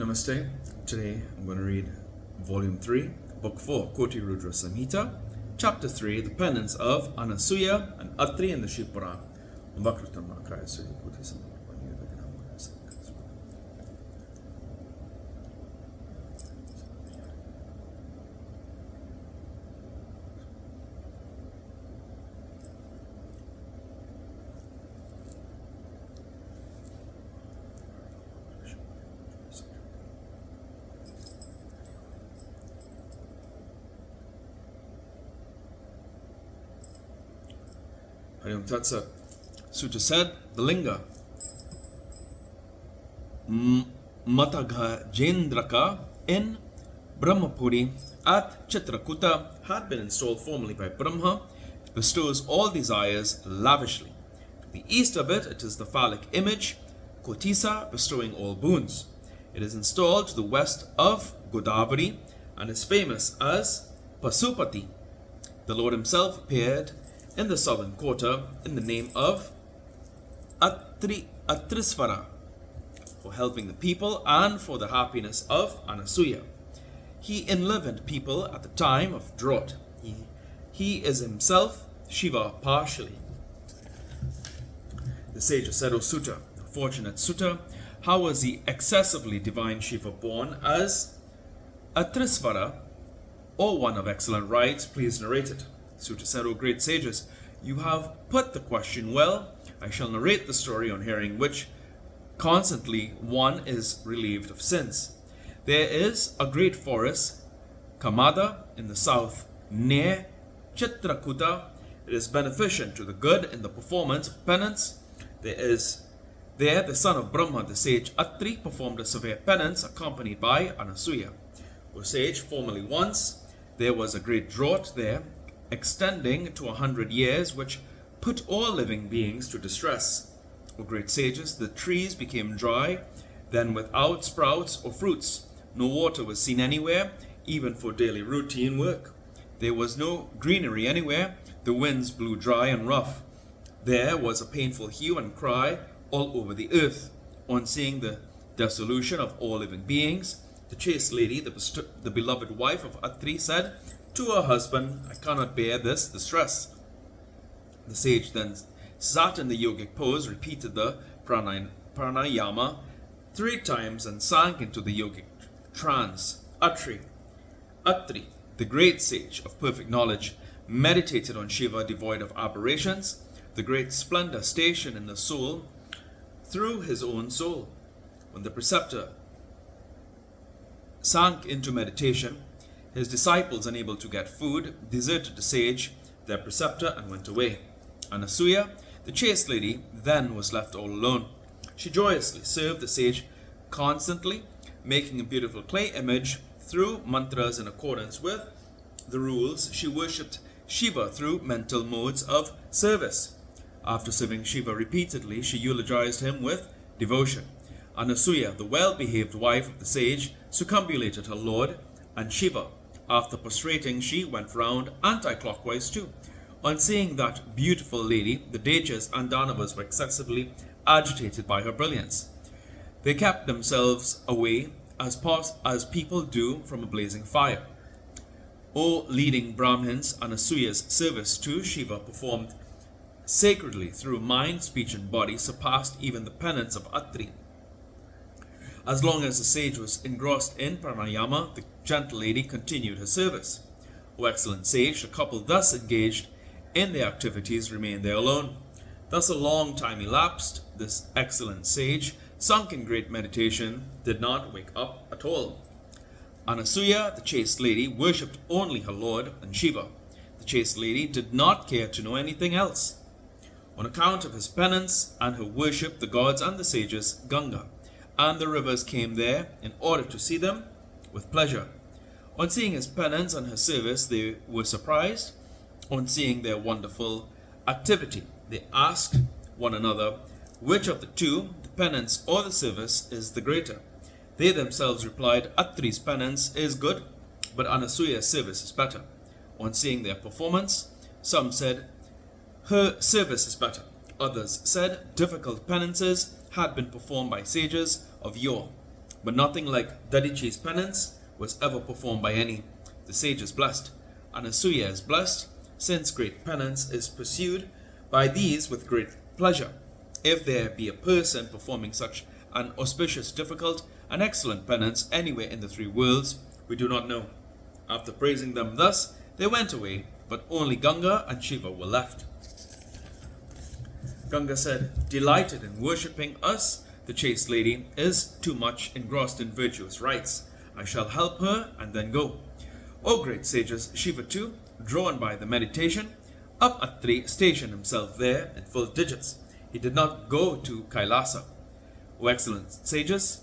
Namaste. Today I'm going to read Volume 3, Book 4, KotiRudra Samhita, Chapter 3, The Penance of Anasuya and Atri in the Shiva Puran. Hariom Tatsat. Sutta said, the linga Matagha Jendraka in Brahmapuri at Chitrakuta had been installed formally by Brahma. It bestows all desires lavishly. To the east of it, it is the phallic image, Kotisa, bestowing all boons. It is installed to the west of Godavari and is famous as Pasupati. The Lord himself appeared in the southern quarter in the name of Atrisvara, for helping the people and for the happiness of Anasuya. He enlivened people at the time of drought. He is himself Shiva partially. The sage said, O Sutta, fortunate Sutta, how was the excessively divine Shiva born as Atrisvara, or one of excellent rights? Please narrate it. Sutta said, O great sages, you have put the question well. I shall narrate the story, on hearing which constantly one is relieved of sins. There is a great forest, Kamada, in the south, near Chitrakuta. It is beneficent to the good in the performance of penance. There the son of Brahma, the sage Atri, performed a severe penance accompanied by Anasuya. O sage, formerly once there was a great drought there, extending to 100 years, which put all living beings to distress. O great sages, the trees became dry, then without sprouts or fruits. No water was seen anywhere, even for daily routine work. There was no greenery anywhere. The winds blew dry and rough. There was a painful hue and cry all over the earth. On seeing the dissolution of all living beings, the chaste lady, the beloved wife of Atri, said to her husband, I cannot bear this distress. The sage then sat in the yogic pose, repeated the pranayama 3 times, and sank into the yogic trance. Atri, the great sage of perfect knowledge, meditated on Shiva devoid of aberrations, the great splendor stationed in the soul through his own soul. When the preceptor sank into meditation, his disciples, unable to get food, deserted the sage, their preceptor, and went away. Anasuya, the chaste lady, then was left all alone. She joyously served the sage constantly, making a beautiful clay image through mantras in accordance with the rules. She worshipped Shiva through mental modes of service. After serving Shiva repeatedly, she eulogized him with devotion. Anasuya, the well-behaved wife of the sage, circumambulated her lord and Shiva. After prostrating, she went round anti-clockwise too. On seeing that beautiful lady, the Dejas and Danavas were excessively agitated by her brilliance. They kept themselves away as people do from a blazing fire. O leading Brahmins, Anasuya's service to Shiva, performed sacredly through mind, speech, and body, surpassed even the penance of Atri. As long as the sage was engrossed in pranayama, the gentle lady continued her service. O excellent sage, the couple thus engaged in their activities remained there alone. Thus a long time elapsed. This excellent sage, sunk in great meditation, did not wake up at all. Anasuya, the chaste lady, worshipped only her lord and Shiva. The chaste lady did not care to know anything else. On account of his penance and her worship, the gods and the sages, Ganga, and the rivers came there in order to see them with pleasure. On seeing his penance and her service, they were surprised. On seeing their wonderful activity, they asked one another, which of the two, the penance or the service, is the greater? They themselves replied, Atri's penance is good, but Anasuya's service is better. On seeing their performance, some said, her service is better. Others said, difficult penances had been performed by sages of yore. but nothing like Dadichi's penance was ever performed by any. The sage is blessed. Anasuya is blessed, since great penance is pursued by these with great pleasure. If there be a person performing such an auspicious, difficult, and excellent penance anywhere in the three worlds, we do not know. After praising them thus, they went away, but only Ganga and Shiva were left. Ganga said, "Delighted in worshipping us, the chaste lady is too much engrossed in virtuous rites. I shall help her and then go." O great sages, Shiva too, drawn by the meditation, up Atri stationed himself there in full digits. He did not go to Kailasa. O excellent sages,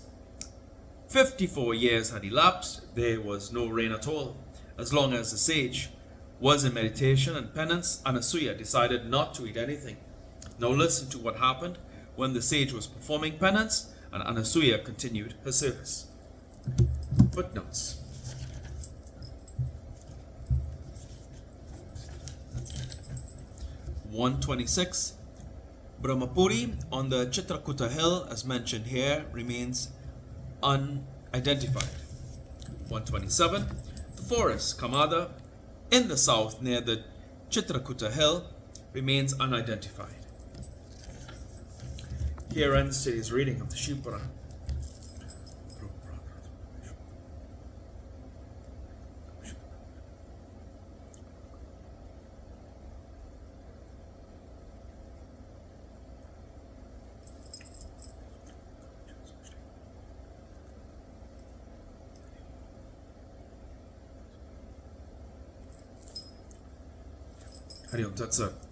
54 years had elapsed, there was no rain at all. As long as the sage was in meditation and penance, Anasuya decided not to eat anything. Now listen to what happened when the sage was performing penance and Anasuya continued her service. Footnotes. (126) Brahmapuri on the Chitrakuta hill, as mentioned here, remains unidentified. 127. The forest Kamada in the south near the Chitrakuta hill remains unidentified. Here ends today's reading of the Shiva Puran. Hari Om Tat Sat.